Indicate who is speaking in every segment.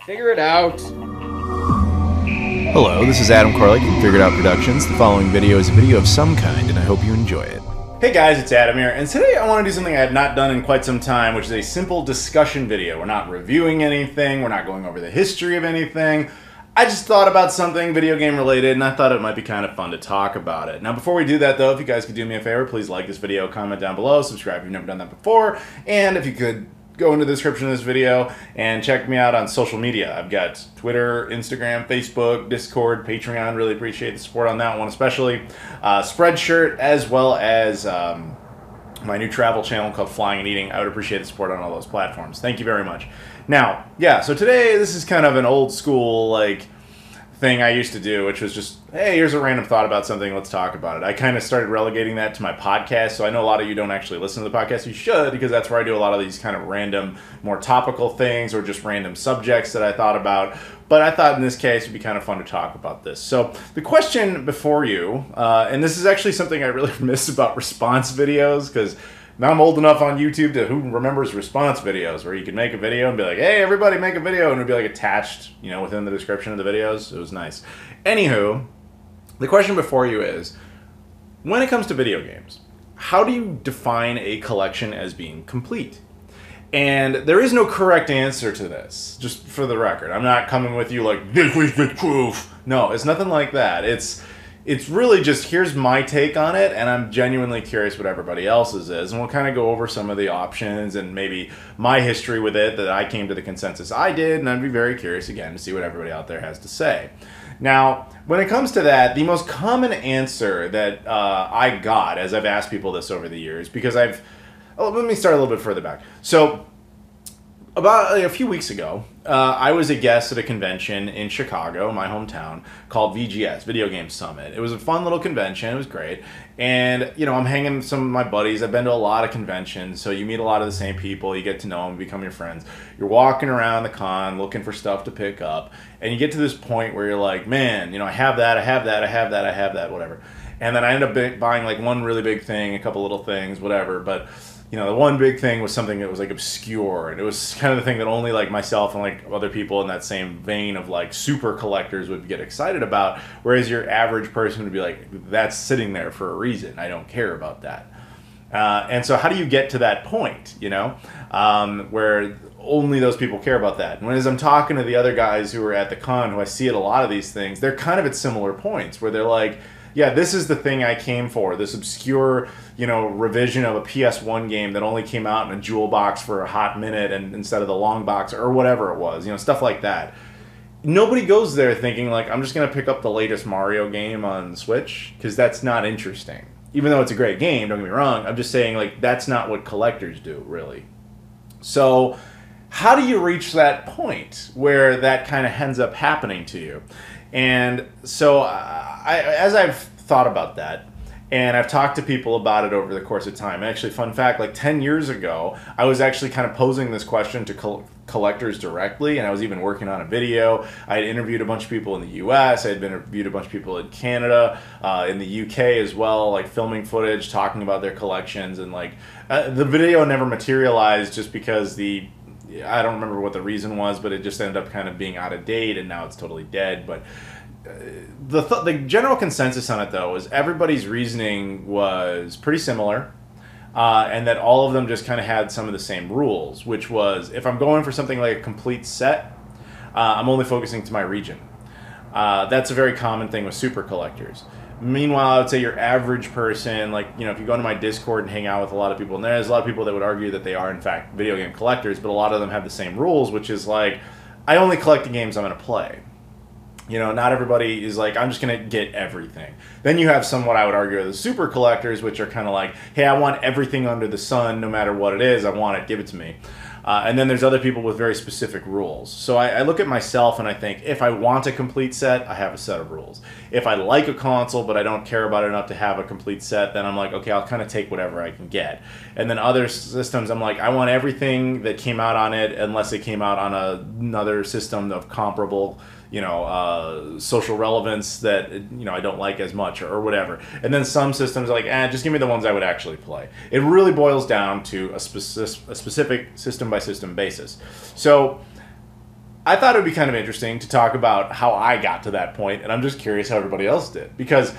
Speaker 1: Figure it out.
Speaker 2: Hello, this is Adam Koralik from Figure It Out Productions. The following video is a video of some kind, and I hope you enjoy it.
Speaker 1: Hey guys, it's Adam here, and today I want to do something I have not done in quite some time, which is a simple discussion video. We're not reviewing anything, we're not going over the history of anything. I just thought about something video game related, and I thought it might be kind of fun to talk about it. Now before we do that though, if you guys could do me a favor, please like this video, comment down below, subscribe if you've never done that before, and if you could go into the description of this video and check me out on social media. I've got Twitter, Instagram, Facebook, Discord, Patreon. Really appreciate the support on that one, especially Spreadshirt, as well as my new travel channel called Flying and Eating. I would appreciate the support on all those platforms. Thank you very much. Now, yeah, so today this is kind of an old school thing I used to do, which was just, hey, here's a random thought about something, let's talk about it. I kind of started relegating that to my podcast, so I know a lot of you don't actually listen to the podcast. You should, because that's where I do a lot of these kind of random, more topical things, or just random subjects that I thought about. But I thought in this case it would be kind of fun to talk about this. So the question before you, and this is actually something I really miss about response videos, because now I'm old enough on YouTube to who remembers response videos, where you could make a video and be like, hey, everybody make a video, and it would be like attached, you know, within the description of the videos. It was nice. Anywho, the question before you is, when it comes to video games, how do you define a collection as being complete? And there is no correct answer to this, just for the record. I'm not coming with you like, this was the proof. No, it's nothing like that. It's really just, here's my take on it, and I'm genuinely curious what everybody else's is, and we'll kind of go over some of the options and maybe my history with it, that I came to the consensus I did, and I'd be very curious, again, to see what everybody out there has to say. Now, when it comes to that, the most common answer that I got, as I've asked people this over the years, because let me start a little bit further back. So, about a few weeks ago, I was a guest at a convention in Chicago, my hometown, called VGS, Video Game Summit. It was a fun little convention. It was great. And, you know, I'm hanging with some of my buddies. I've been to a lot of conventions, so you meet a lot of the same people. You get to know them, become your friends. You're walking around the con, looking for stuff to pick up, and you get to this point where you're like, man, you know, I have that, I have that, I have that, I have that, whatever. And then I end up buying like one really big thing, a couple little things, whatever, but you know, the one big thing was something that was like obscure, and it was kind of the thing that only like myself and like other people in that same vein of like super collectors would get excited about, whereas your average person would be like, that's sitting there for a reason, I don't care about that. And so how do you get to that point, you know, where only those people care about that? And as I'm talking to the other guys who are at the con, who I see at a lot of these things, they're kind of at similar points where they're like, yeah, this is the thing I came for, this obscure, you know, revision of a PS1 game that only came out in a jewel box for a hot minute and instead of the long box or whatever it was, you know, stuff like that. Nobody goes there thinking like, I'm just going to pick up the latest Mario game on Switch, because that's not interesting. Even though it's a great game, don't get me wrong, I'm just saying like that's not what collectors do, really. So how do you reach that point where that kind of ends up happening to you? And so as I've thought about that, and I've talked to people about it over the course of time. Actually, fun fact, like 10 years ago, I was actually kind of posing this question to collectors directly, and I was even working on a video. I had interviewed a bunch of people in the US, I had interviewed a bunch of people in Canada, in the UK as well, like filming footage, talking about their collections, and like the video never materialized just because I don't remember what the reason was, but it just ended up kind of being out of date, and now it's totally dead. But the general consensus on it, though, was everybody's reasoning was pretty similar, and that all of them just kind of had some of the same rules, which was, if I'm going for something like a complete set, I'm only focusing to my region. That's a very common thing with super collectors. Meanwhile, I would say your average person, like, you know, if you go into my Discord and hang out with a lot of people, and there's a lot of people that would argue that they are, in fact, video game collectors, but a lot of them have the same rules, which is like, I only collect the games I'm going to play. You know, not everybody is like, I'm just going to get everything. Then you have some, what I would argue, are the super collectors, which are kind of like, hey, I want everything under the sun, no matter what it is, I want it, give it to me. And then there's other people with very specific rules. So I look at myself and I think, if I want a complete set, I have a set of rules. If I like a console but I don't care about it enough to have a complete set, then I'm like, okay, I'll kind of take whatever I can get. And then other systems, I'm like, I want everything that came out on it, unless it came out on another system of comparable, you know, social relevance that, you know, I don't like as much, or whatever. And then some systems are like, just give me the ones I would actually play. It really boils down to a specific system by system basis. So I thought it would be kind of interesting to talk about how I got to that point, and I'm just curious how everybody else did. Because,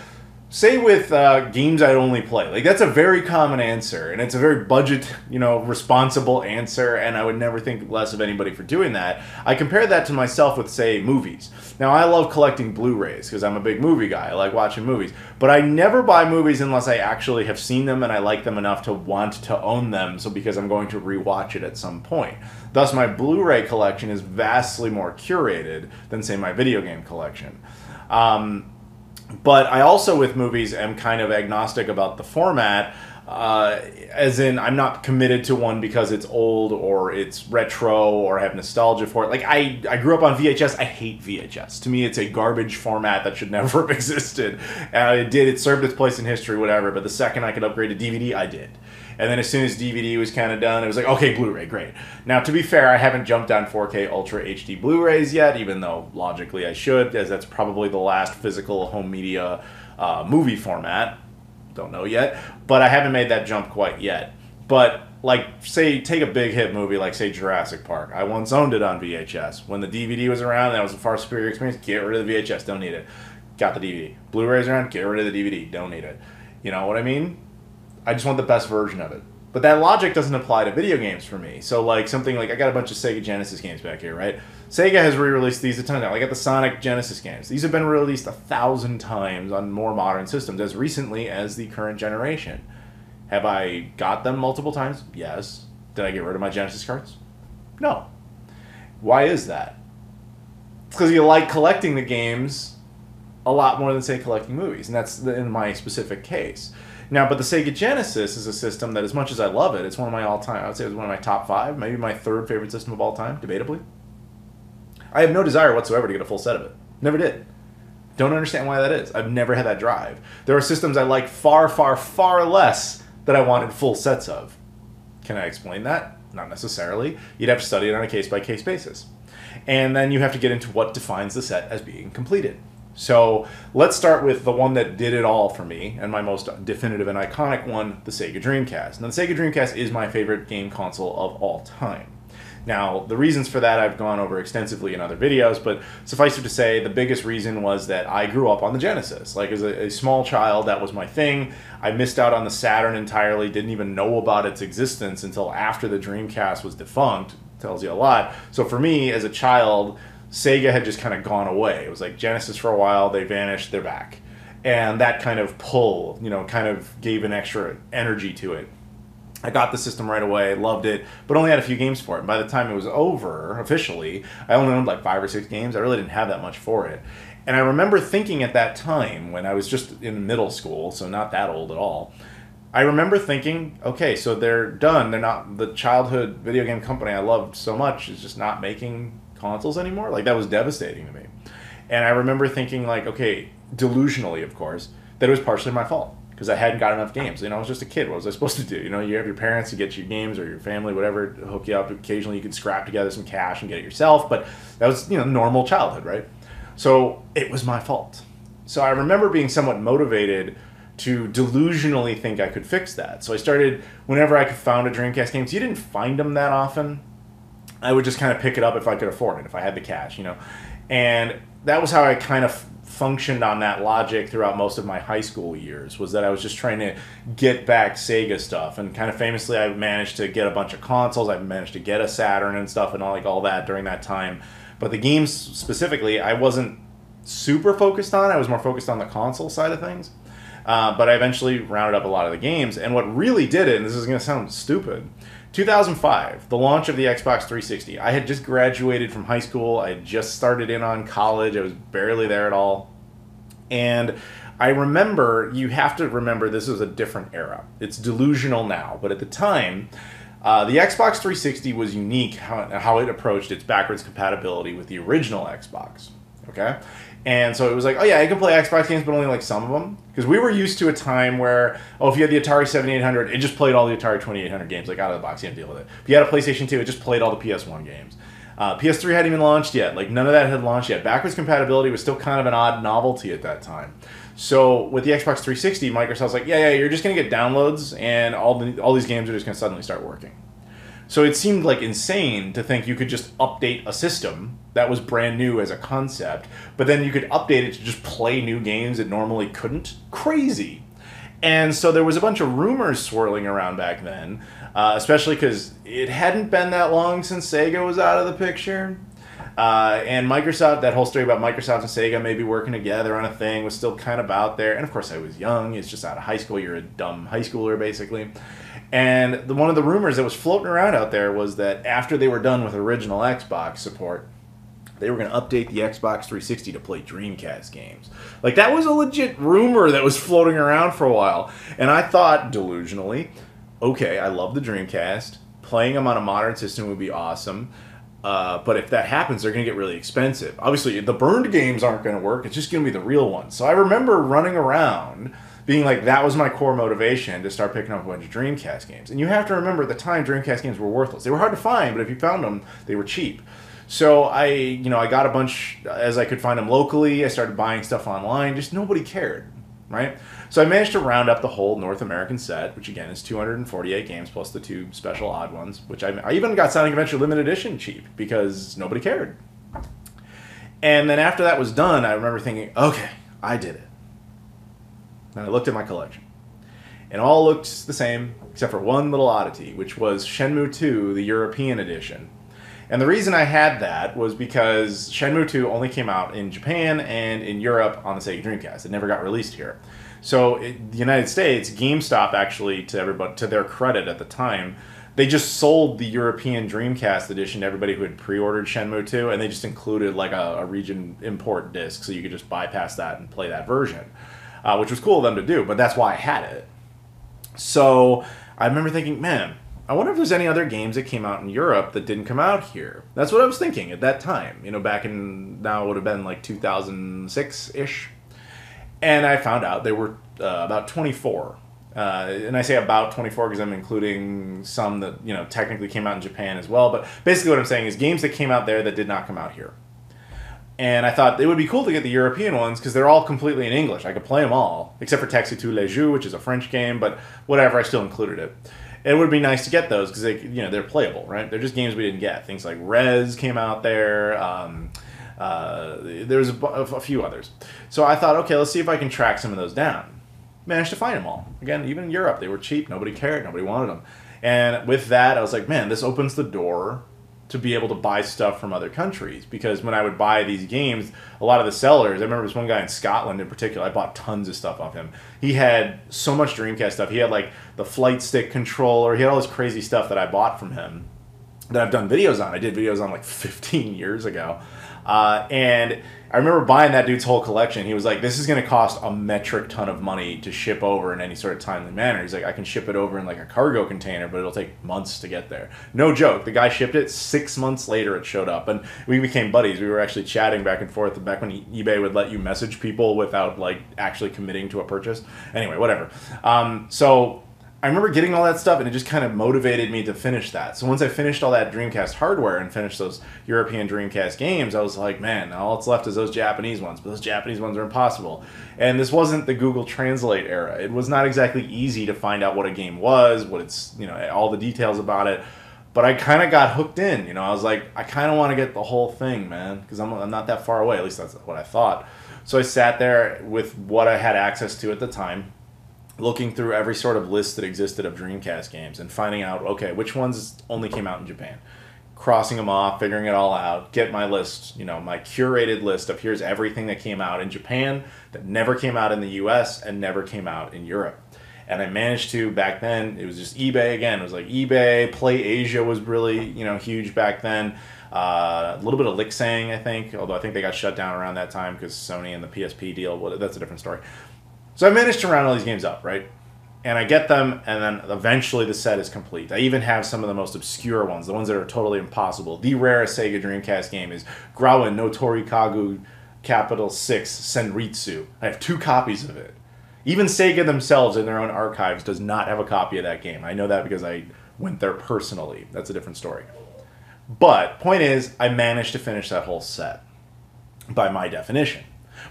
Speaker 1: say with games I'd only play, like that's a very common answer, and it's a very budget, responsible answer, and I would never think less of anybody for doing that. I compare that to myself with, say, movies. Now, I love collecting Blu-rays because I'm a big movie guy. I like watching movies. But I never buy movies unless I actually have seen them and I like them enough to want to own them, so because I'm going to rewatch it at some point. Thus, my Blu-ray collection is vastly more curated than, say, my video game collection. But I also, with movies, am kind of agnostic about the format, as in I'm not committed to one because it's old or it's retro or I have nostalgia for it. Like, I grew up on VHS. I hate VHS. To me, it's a garbage format that should never have existed. It served its place in history, whatever, but the second I could upgrade to DVD, I did. And then as soon as DVD was kind of done, it was like, okay, Blu-ray, great. Now, to be fair, I haven't jumped on 4K Ultra HD Blu-rays yet, even though logically I should, as that's probably the last physical home media movie format. Don't know yet. But I haven't made that jump quite yet. But, like, say, take a big hit movie like, say, Jurassic Park. I once owned it on VHS. When the DVD was around, that was a far superior experience. Get rid of the VHS. Don't need it. Got the DVD. Blu-rays around. Get rid of the DVD. Don't need it. You know what I mean? I just want the best version of it. But that logic doesn't apply to video games for me. So, like, something like, I got a bunch of Sega Genesis games back here, right? Sega has re-released these a ton now. I got the Sonic Genesis games. These have been released 1,000 times on more modern systems, as recently as the current generation. Have I got them multiple times? Yes. Did I get rid of my Genesis cards? No. Why is that? It's because you like collecting the games a lot more than, say, collecting movies. And that's in my specific case. Now, but the Sega Genesis is a system that, as much as I love it, it's one of my all-time, I would say it's one of my top 5, maybe my 3rd favorite system of all time, debatably. I have no desire whatsoever to get a full set of it. Never did. Don't understand why that is. I've never had that drive. There are systems I like far, far, far less that I wanted full sets of. Can I explain that? Not necessarily. You'd have to study it on a case-by-case basis. And then you have to get into what defines the set as being completed. So let's start with the one that did it all for me, and my most definitive and iconic one, the Sega Dreamcast. Now, the Sega Dreamcast is my favorite game console of all time. Now, the reasons for that I've gone over extensively in other videos, but suffice it to say, the biggest reason was that I grew up on the Genesis. Like, as a small child, that was my thing. I missed out on the Saturn entirely, didn't even know about its existence until after the Dreamcast was defunct. Tells you a lot. So for me, as a child, Sega had just kind of gone away. It was like Genesis for a while, they vanished, they're back. And that kind of pull, kind of gave an extra energy to it. I got the system right away, loved it, but only had a few games for it. And by the time it was over, officially, I only owned like 5 or 6 games. I really didn't have that much for it. And I remember thinking at that time, when I was just in middle school, so not that old at all, I remember thinking, okay, so they're done. They're not, the childhood video game company I loved so much is just not making consoles anymore. Like, that was devastating to me. And I remember thinking, like, okay, delusionally, of course, that it was partially my fault because I hadn't got enough games. I was just a kid. What was I supposed to do? You have your parents to get you games, or your family, whatever, to hook you up. Occasionally you could scrap together some cash and get it yourself, but that was, normal childhood, right? So it was my fault. So I remember being somewhat motivated to delusionally think I could fix that. So I started, whenever I could found a Dreamcast game, so you didn't find them that often, I would just kind of pick it up if I could afford it, if I had the cash, And that was how I kind of functioned on that logic throughout most of my high school years, was that I was just trying to get back Sega stuff. And kind of famously, I managed to get a bunch of consoles. I managed to get a Saturn and stuff and all that during that time. But the games specifically, I wasn't super focused on. I was more focused on the console side of things. But I eventually rounded up a lot of the games. And what really did it, and this is going to sound stupid, 2005, the launch of the Xbox 360. I had just graduated from high school. I had just started in on college. I was barely there at all. And I remember, you have to remember, this was a different era. It's delusional now, but at the time, the Xbox 360 was unique how it approached its backwards compatibility with the original Xbox. Okay? And so it was like, oh yeah, I can play Xbox games, but only like some of them. Because we were used to a time where, if you had the Atari 7800, it just played all the Atari 2800 games, like out of the box, you didn't deal with it. If you had a PlayStation 2, it just played all the PS1 games. PS3 hadn't even launched yet. Like, none of that had launched yet. Backwards compatibility was still kind of an odd novelty at that time. So with the Xbox 360, Microsoft's like, yeah, you're just going to get downloads, and all these games are just going to suddenly start working. So it seemed like insane to think you could just update a system that was brand new as a concept, but then you could update it to just play new games it normally couldn't. Crazy. And so there was a bunch of rumors swirling around back then, especially because it hadn't been that long since Sega was out of the picture. And Microsoft, that whole story about Microsoft and Sega maybe working together on a thing was still kind of out there. And of course I was young. It's just out of high school. You're a dumb high schooler, basically. And one of the rumors that was floating around out there was that after they were done with original Xbox support, they were going to update the Xbox 360 to play Dreamcast games. Like, that was a legit rumor that was floating around for a while. And I thought, delusionally, okay, I love the Dreamcast. Playing them on a modern system would be awesome. But if that happens, they're going to get really expensive. Obviously, the burned games aren't going to work. It's just going to be the real ones. So I remember running around being like, that was my core motivation to start picking up a bunch of Dreamcast games. And you have to remember, at the time, Dreamcast games were worthless. They were hard to find, but if you found them, they were cheap. So I got a bunch as I could find them locally. I started buying stuff online. Just nobody cared, right? So I managed to round up the whole North American set, which again is 248 games plus the 2 special odd ones, which I even got Sonic Adventure Limited Edition cheap because nobody cared. And then after that was done, I remember thinking, okay, I did it. And I looked at my collection. And all looked the same, except for one little oddity, which was Shenmue 2, the European edition. And the reason I had that was because Shenmue 2 only came out in Japan and in Europe on the Sega Dreamcast. It never got released here. So in the United States, GameStop actually, to their credit at the time, they just sold the European Dreamcast edition to everybody who had pre-ordered Shenmue 2, and they just included like a region import disc, so you could just bypass that and play that version, which was cool of them to do, but that's why I had it. So I remember thinking, man, I wonder if there's any other games that came out in Europe that didn't come out here. That's what I was thinking at that time. Back in, now it would have been like 2006-ish. And I found out there were about 24. And I say about 24 because I'm including some that, technically came out in Japan as well. But basically what I'm saying is games that came out there that did not come out here. And I thought it would be cool to get the European ones because they're all completely in English. I could play them all, except for Taxi Tous Les Jeux, which is a French game, but whatever, I still included it. It would be nice to get those because they're playable, right? They're just games we didn't get. Things like Rez came out there. There's a few others. So I thought, okay, let's see if I can track some of those down. Managed to find them all. Again, even in Europe, they were cheap. Nobody cared. Nobody wanted them. And with that, I was like, man, this opens the door to be able to buy stuff from other countries. Because when I would buy these games, a lot of the sellers, I remember this one guy in Scotland in particular, I bought tons of stuff off him. He had so much Dreamcast stuff. He had like the flight stick controller. He had all this crazy stuff that I bought from him that I've done videos on. I did videos on like 15 years ago. And I remember buying that dude's whole collection. He was like, this is going to cost a metric ton of money to ship over in any sort of timely manner. He's like, I can ship it over in like a cargo container, but it'll take months to get there. No joke. The guy shipped it. 6 months later, it showed up. And we became buddies. We were actually chatting back and forth back when eBay would let you message people without like actually committing to a purchase. Anyway, whatever. So I remember getting all that stuff, and it just kind of motivated me to finish that. So once I finished all that Dreamcast hardware and finished those European Dreamcast games, I was like, man, all that's left is those Japanese ones. But those Japanese ones are impossible. And this wasn't the Google Translate era. It was not exactly easy to find out what a game was, what it's, all the details about it. But I kind of got hooked in. I was like, I kind of want to get the whole thing, man, because I'm not that far away. At least that's what I thought. So I sat there with what I had access to at the time, looking through every sort of list that existed of Dreamcast games and finding out, okay, which ones only came out in Japan. Crossing them off, figuring it all out, get my list, my curated list of here's everything that came out in Japan that never came out in the US and never came out in Europe. And I managed to, back then, it was just eBay again. It was like eBay, Play Asia was really, huge back then. A little bit of Lixang, I think, although I think they got shut down around that time because Sony and the PSP deal, well, that's a different story. So I managed to round all these games up, right? And I get them, and then eventually the set is complete. I even have some of the most obscure ones, the ones that are totally impossible. The rarest Sega Dreamcast game is Grauen no Torikagu Capital 6 Senritsu. I have 2 copies of it. Even Sega themselves in their own archives does not have a copy of that game. I know that because I went there personally. That's a different story. But point is, I managed to finish that whole set by my definition.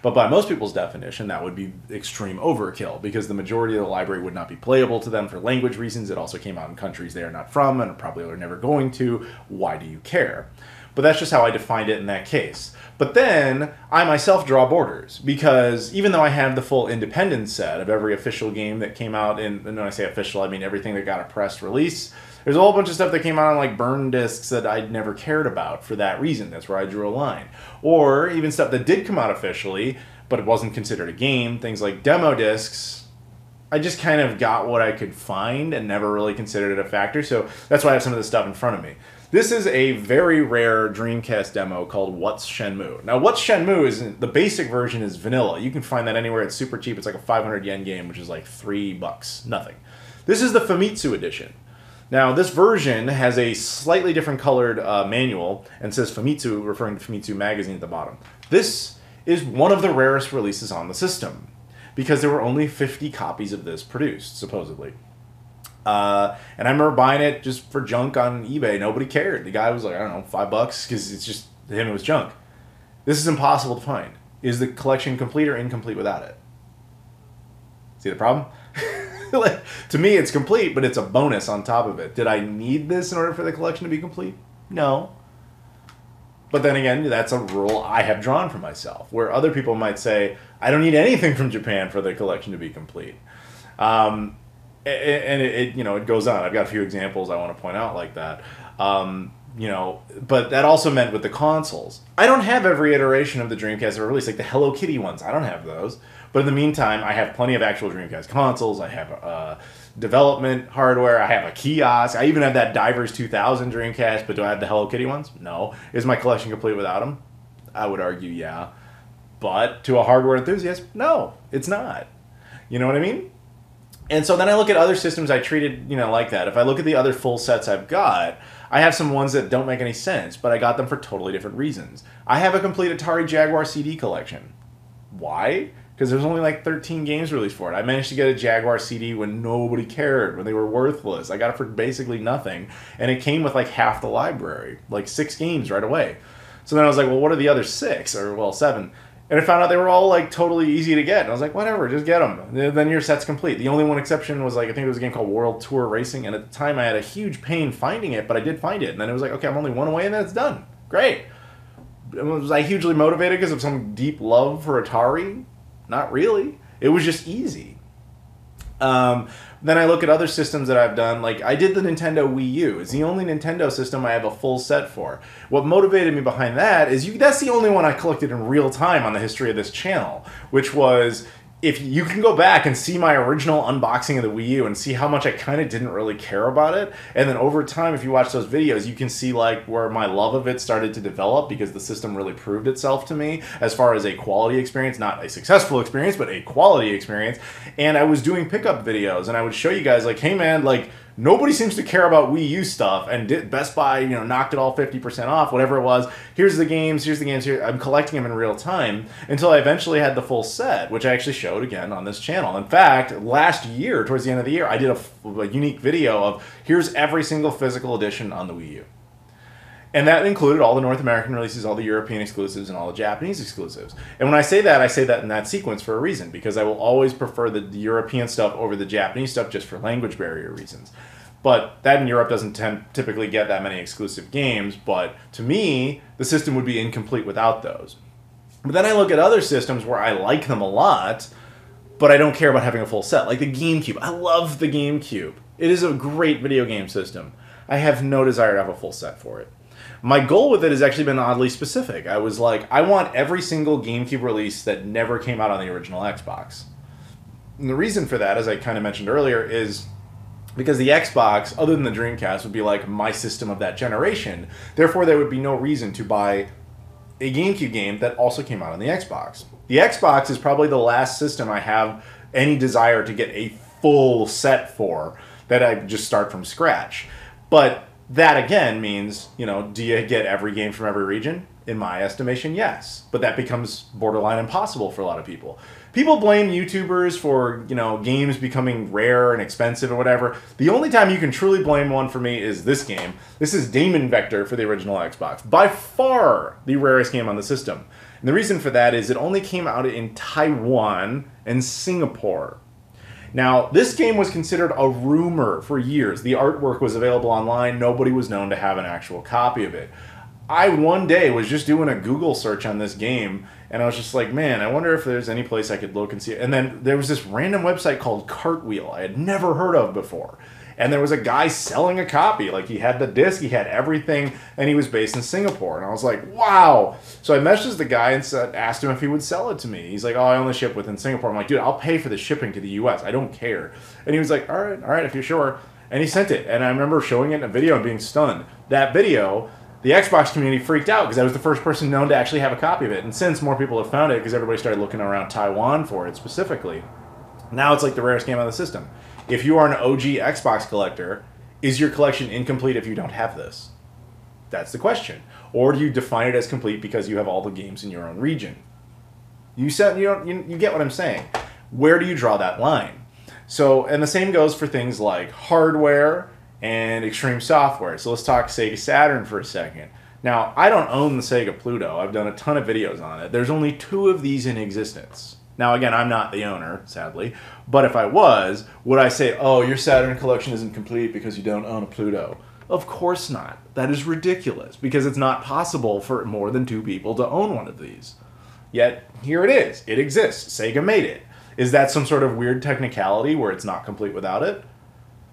Speaker 1: But by most people's definition, that would be extreme overkill because the majority of the library would not be playable to them for language reasons. It also came out in countries they are not from and probably are never going to. Why do you care? But that's just how I defined it in that case. But then I myself draw borders because even though I have the full independent set of every official game that came out, and when I say official, I mean everything that got a press release, there's a whole bunch of stuff that came out on like burn discs that I'd never cared about for that reason. That's where I drew a line. Or even stuff that did come out officially, but it wasn't considered a game, things like demo discs. I just kind of got what I could find and never really considered it a factor. So that's why I have some of this stuff in front of me. This is a very rare Dreamcast demo called What's Shenmue. Now, What's Shenmue is the basic version is vanilla. You can find that anywhere. It's super cheap. It's like a 500 yen game, which is like $3, nothing. This is the Famitsu edition. Now, this version has a slightly different colored manual and says Famitsu, referring to Famitsu magazine at the bottom. This is one of the rarest releases on the system because there were only 50 copies of this produced, supposedly. And I remember buying it just for junk on eBay. Nobody cared. The guy was like, I don't know, $5 because it's just, to him it was junk. This is impossible to find. Is the collection complete or incomplete without it? See the problem? Like, to me, it's complete, but it's a bonus on top of it. Did I need this in order for the collection to be complete? No. But then again, that's a rule I have drawn for myself, where other people might say, I don't need anything from Japan for the collection to be complete. And it goes on. I've got a few examples I want to point out like that. But that also meant with the consoles. I don't have every iteration of the Dreamcast ever released, like the Hello Kitty ones. I don't have those. But in the meantime, I have plenty of actual Dreamcast consoles. I have development hardware. I have a kiosk. I even have that Divers 2000 Dreamcast, but do I have the Hello Kitty ones? No. Is my collection complete without them? I would argue, yeah. But to a hardware enthusiast, no, it's not. You know what I mean? And so then I look at other systems I treated, like that. If I look at the other full sets I've got, I have some ones that don't make any sense, but I got them for totally different reasons. I have a complete Atari Jaguar CD collection. Why? Because there's only like 13 games released for it. I managed to get a Jaguar CD when nobody cared, when they were worthless. I got it for basically nothing, and it came with like half the library, like 6 games right away. So then I was like, well, what are the other 6? Or, well, 7. And I found out they were all like totally easy to get. And I was like, whatever, just get them. Then your set's complete. The only one exception was like, I think it was a game called World Tour Racing. And at the time I had a huge pain finding it, but I did find it. And then it was like, okay, I'm only one away and then it's done. Great. Was I hugely motivated because of some deep love for Atari? Not really. It was just easy. Then I look at other systems that I've done. Like, I did the Nintendo Wii U. It's the only Nintendo system I have a full set for. What motivated me behind that is that's the only one I collected in real time on the history of this channel, which was, if you can go back and see my original unboxing of the Wii U and see how much I kind of didn't really care about it, and then over time, if you watch those videos, you can see like where my love of it started to develop because the system really proved itself to me as far as a quality experience, not a successful experience, but a quality experience. And I was doing pickup videos, and I would show you guys like, hey man, like, nobody seems to care about Wii U stuff, and Best Buy, knocked it all 50% off, whatever it was. Here's the games, here. I'm collecting them in real time until I eventually had the full set, which I actually showed again on this channel. In fact, last year, towards the end of the year, I did a unique video of here's every single physical edition on the Wii U. And that included all the North American releases, all the European exclusives, and all the Japanese exclusives. And when I say that in that sequence for a reason, because I will always prefer the European stuff over the Japanese stuff just for language barrier reasons. But that in Europe doesn't typically get that many exclusive games, but to me, the system would be incomplete without those. But then I look at other systems where I like them a lot, but I don't care about having a full set, like the GameCube. I love the GameCube. It is a great video game system. I have no desire to have a full set for it. My goal with it has actually been oddly specific. I was like, I want every single GameCube release that never came out on the original Xbox. And the reason for that, as I kind of mentioned earlier, is because the Xbox, other than the Dreamcast, would be like my system of that generation. Therefore, there would be no reason to buy a GameCube game that also came out on the Xbox. The Xbox is probably the last system I have any desire to get a full set for that I just start from scratch. But that again means, do you get every game from every region? In my estimation, yes. But that becomes borderline impossible for a lot of people. People blame YouTubers for, games becoming rare and expensive or whatever. The only time you can truly blame one for me is this game. This is Daemon Vector for the original Xbox. By far the rarest game on the system. And the reason for that is it only came out in Taiwan and Singapore. Now, this game was considered a rumor for years. The artwork was available online. Nobody was known to have an actual copy of it. I one day was just doing a Google search on this game, and I was just like, man, I wonder if there's any place I could look and see it. And then there was this random website called Cartwheel I had never heard of before. And there was a guy selling a copy. Like, he had the disc, he had everything, and he was based in Singapore. And I was like, wow. So I messaged the guy and asked him if he would sell it to me. He's like, oh, I only ship within Singapore. I'm like, dude, I'll pay for the shipping to the US. I don't care. And he was like, all right, if you're sure. And he sent it. And I remember showing it in a video and being stunned. That video, the Xbox community freaked out because I was the first person known to actually have a copy of it. And since more people have found it, because everybody started looking around Taiwan for it specifically, now it's like the rarest game on the system. If you are an OG Xbox collector, is your collection incomplete if you don't have this? That's the question. Or do you define it as complete because you have all the games in your own region? You get what I'm saying. Where do you draw that line? So, and the same goes for things like hardware and extreme software. So let's talk Sega Saturn for a second. Now, I don't own the Sega Pluto. I've done a ton of videos on it. There's only 2 of these in existence. Now, again, I'm not the owner, sadly, but if I was, would I say, oh, your Saturn collection isn't complete because you don't own a Pluto? Of course not. That is ridiculous, because it's not possible for more than 2 people to own one of these. Yet, here it is. It exists. Sega made it. Is that some sort of weird technicality where it's not complete without it?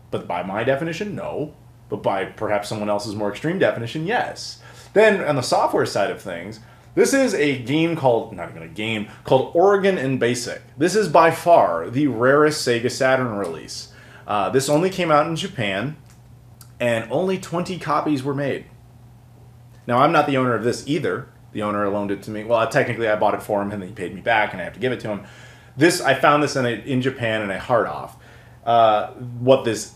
Speaker 1: But by my definition, no. But by perhaps someone else's more extreme definition, yes. Then, on the software side of things, this is a game called, not even a game, called Oregon and Basic. This is by far the rarest Sega Saturn release. This only came out in Japan, and only 20 copies were made. Now, I'm not the owner of this either. The owner loaned it to me. Well, technically, I bought it for him, and then he paid me back, and I have to give it to him. I found this in Japan in a hard-off. What this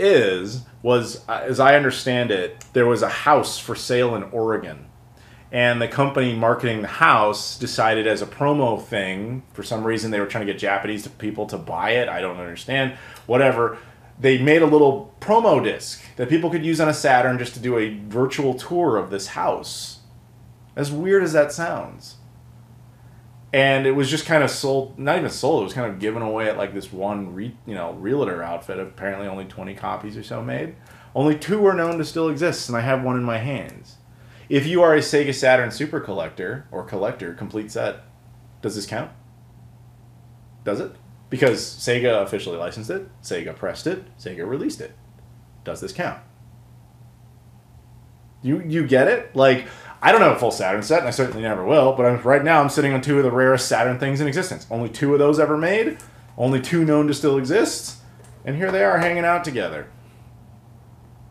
Speaker 1: was, as I understand it, there was a house for sale in Oregon. And the company marketing the house decided as a promo thing, for some reason they were trying to get Japanese people to buy it, I don't understand, whatever, they made a little promo disc that people could use on a Saturn just to do a virtual tour of this house. As weird as that sounds. And it was just kind of sold, not even sold, it was kind of given away at like this one realtor outfit. Apparently only 20 copies or so made. Only 2 are known to still exist, and I have one in my hands. If you are a Sega Saturn Super Collector, or Collector, complete set, does this count? Does it? Because Sega officially licensed it, Sega pressed it, Sega released it. Does this count? You get it? Like, I don't have a full Saturn set, and I certainly never will, but right now I'm sitting on 2 of the rarest Saturn things in existence. Only 2 of those ever made, only 2 known to still exist, and here they are hanging out together.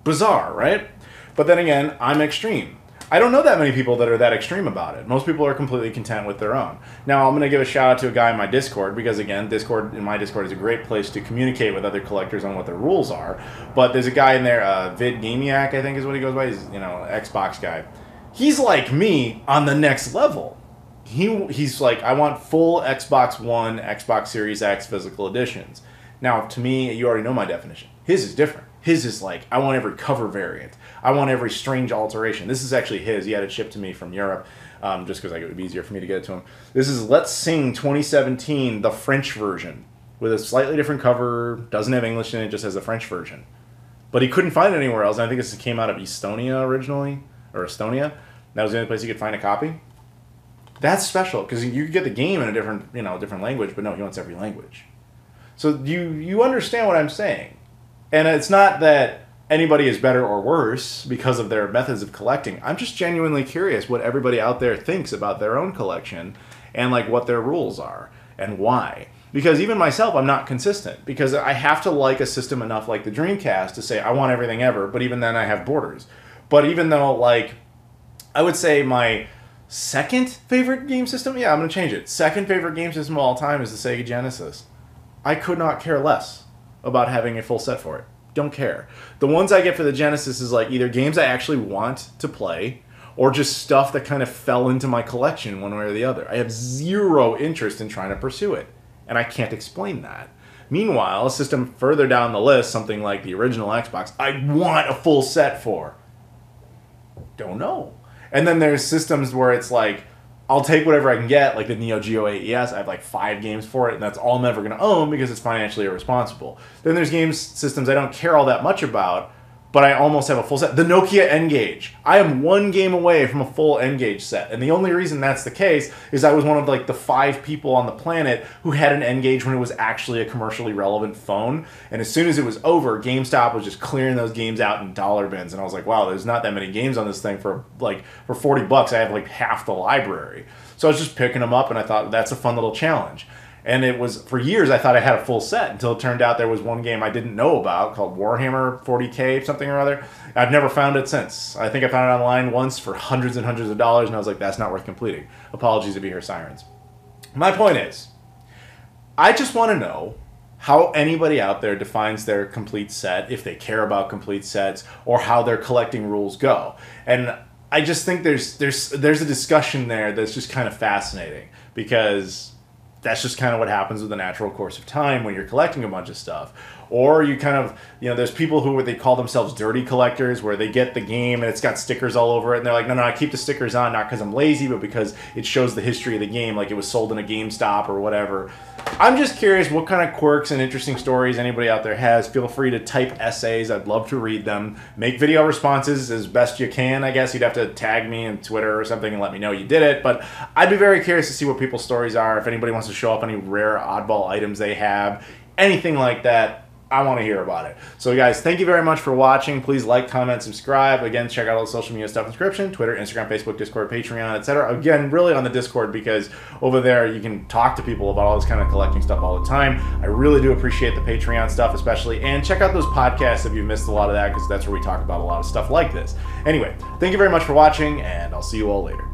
Speaker 1: Bizarre, right? But then again, I'm extreme. I don't know that many people that are that extreme about it. Most people are completely content with their own. Now, I'm going to give a shout out to a guy in my Discord, because again, in my Discord is a great place to communicate with other collectors on what their rules are. But there's a guy in there, VidGamiac, I think is what he goes by. He's, Xbox guy. He's like me on the next level. He's like, I want full Xbox One, Xbox Series X physical editions. Now, to me, you already know my definition. His is different. His is like, I want every cover variant. I want every strange alteration. This is actually his. He had it shipped to me from Europe, just because it would be easier for me to get it to him. This is Let's Sing 2017, the French version, with a slightly different cover. Doesn't have English in it, just has the French version. But he couldn't find it anywhere else. And I think this came out of Estonia originally, or Estonia. That was the only place you could find a copy. That's special, because you could get the game in a different language, but no, he wants every language. So you understand what I'm saying. And it's not that anybody is better or worse because of their methods of collecting. I'm just genuinely curious what everybody out there thinks about their own collection and like what their rules are and why. Because even myself, I'm not consistent, because I have to like a system enough like the Dreamcast to say I want everything ever, but even then I have borders. But even though, like, I would say my second favorite game system, yeah, I'm going to change it. Second favorite game system of all time is the Sega Genesis. I could not care less about having a full set for it. Don't care. The ones I get for the Genesis is like either games I actually want to play or just stuff that kind of fell into my collection one way or the other. I have zero interest in trying to pursue it, and I can't explain that. Meanwhile, a system further down the list, something like the original Xbox, I want a full set for. Don't know. And then there's systems where it's like, I'll take whatever I can get, like the Neo Geo AES. I have like 5 games for it, and that's all I'm ever going to own because it's financially irresponsible. Then there's game systems I don't care all that much about, but I almost have a full set. The Nokia N-Gage. I am 1 game away from a full N-Gage set. And the only reason that's the case is I was one of like the 5 people on the planet who had an N-Gage when it was actually a commercially relevant phone. And as soon as it was over, GameStop was just clearing those games out in dollar bins. And I was like, wow, there's not that many games on this thing for $40. I have like half the library. So I was just picking them up, and I thought that's a fun little challenge. And it was, for years, I thought I had a full set until it turned out there was one game I didn't know about called Warhammer 40K something or other. I've never found it since. I think I found it online once for hundreds and hundreds of dollars, and I was like, that's not worth completing. Apologies if you hear sirens. My point is, I just want to know how anybody out there defines their complete set, if they care about complete sets, or how their collecting rules go. And I just think there's a discussion there that's just kind of fascinating, because that's just kind of what happens with the natural course of time when you're collecting a bunch of stuff. Or you kind of, there's people who they call themselves dirty collectors, where they get the game and it's got stickers all over it, and they're like, no, I keep the stickers on not because I'm lazy, but because it shows the history of the game, like it was sold in a GameStop or whatever. I'm just curious what kind of quirks and interesting stories anybody out there has. Feel free to type essays. I'd love to read them. Make video responses as best you can. I guess you'd have to tag me on Twitter or something and let me know you did it. But I'd be very curious to see what people's stories are. If anybody wants to show up any rare oddball items they have, anything like that, I want to hear about it. So guys, thank you very much for watching. Please like, comment, subscribe. Again, check out all the social media stuff in the description: Twitter, Instagram, Facebook, Discord, Patreon, etc. Again, really on the Discord, because over there you can talk to people about all this kind of collecting stuff all the time. I really do appreciate the Patreon stuff especially. And check out those podcasts if you've missed a lot of that, because that's where we talk about a lot of stuff like this. Anyway, thank you very much for watching, and I'll see you all later.